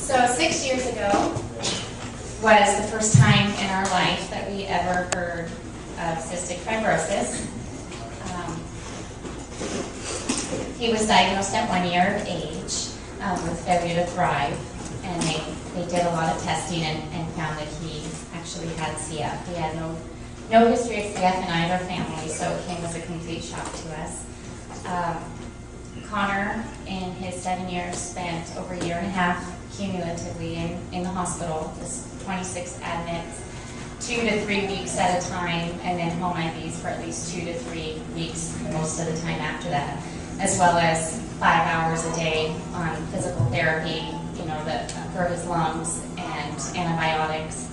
So 6 years ago was the first time in our life that we ever heard of cystic fibrosis. He was diagnosed at 1 year of age with failure to thrive, and they did a lot of testing and found that he actually had CF. He had no history of CF in either family, so it came as a complete shock to us. Connor, in his 7 years, spent over a year and a half cumulatively in the hospital, just 26 admits, 2 to 3 weeks at a time, and then home IVs for at least 2 to 3 weeks most of the time after that, as well as 5 hours a day on physical therapy, for his lungs and antibiotics.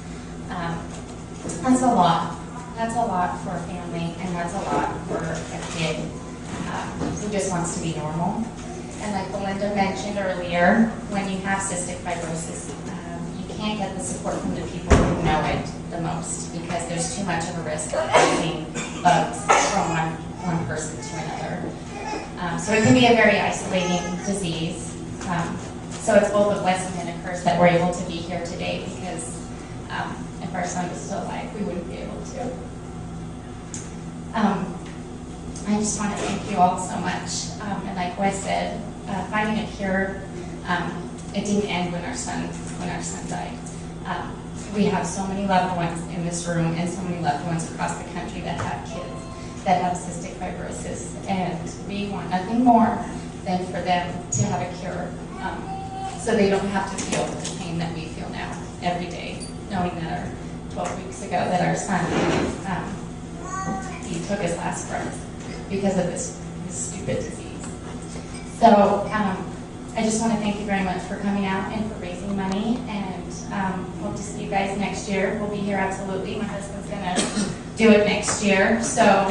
That's a lot. That's a lot for a family, and that's a lot for a kid who just wants to be normal. And like Belinda mentioned earlier, when you have cystic fibrosis, you can't get the support from the people who know it the most, because there's too much of a risk of passing bugs from one person to another. So it can be a very isolating disease. So it's both a blessing and a curse that we're able to be here today, because if our son was still alive, we wouldn't be able to. I just want to thank you all so much. And like Wes said, finding a cure, it didn't end when our son died. We have so many loved ones in this room and so many loved ones across the country that have kids that have cystic fibrosis, and we want nothing more than for them to have a cure, so they don't have to feel the pain that we feel now every day, knowing that 12 weeks ago that our son, he took his last breath because of this stupid disease. So I just want to thank you very much for coming out and for raising money, and hope to see you guys next year. We'll be here absolutely. My husband's going to do it next year. So.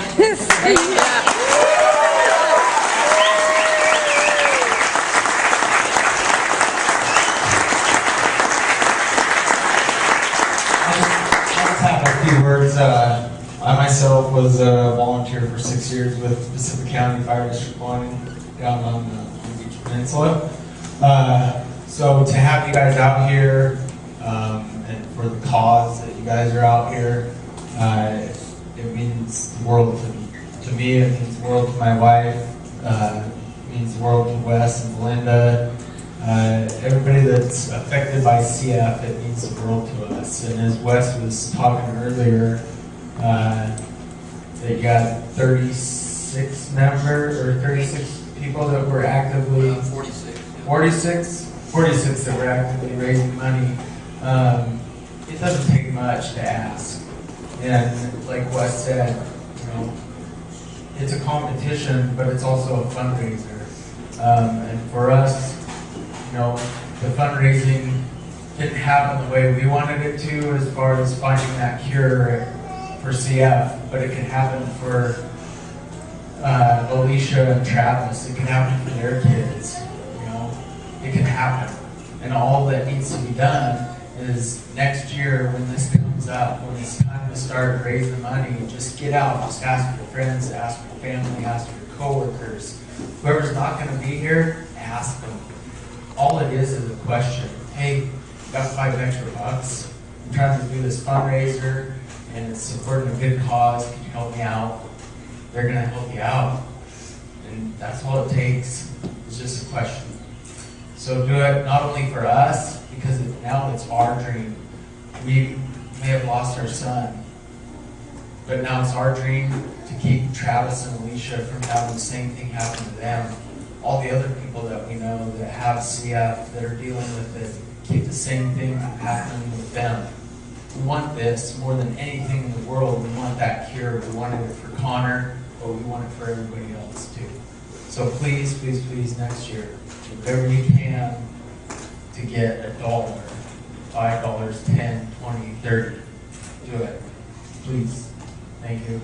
Words. I myself was a volunteer for 6 years with Pacific County Fire District 1 down on the Long Beach Peninsula. So to have you guys out here and for the cause that you guys are out here, it means the world to me. To me, it means the world to my wife. It means the world to Wes and Belinda. Everybody that's affected by CF, it means the world to us. And as Wes was talking earlier, that you got 36 members, or 36 people that were actively... 46 that were actively raising money. It doesn't take much to ask. And like Wes said, it's a competition, but it's also a fundraiser. And for us, the fundraising didn't happen the way we wanted it to, as far as finding that cure for CF, but it can happen for Alicia and Travis. It can happen for their kids. It can happen. And all that needs to be done is next year, when this comes up, when it's time to start raising money, just get out, just ask your friends, ask your family, ask your coworkers. Whoever's not going to be here, ask them. All it is a question. Hey, got $5 extra bucks. I'm trying to do this fundraiser, and it's supporting a good cause. Can you help me out? They're going to help you out. And that's all it takes. It's just a question. So do it not only for us, because now it's our dream. We may have lost our son, but now it's our dream to keep Travis and Alicia from having the same thing happen to them. All the other people that we know that have CF, that are dealing with it, keep the same thing from happening with them. We want this more than anything in the world. We want that cure. We wanted it for Connor, but we want it for everybody else too. So please, please, please, next year, do whatever you can to get $1, $5, $10, $20, $30. Do it. Please. Thank you.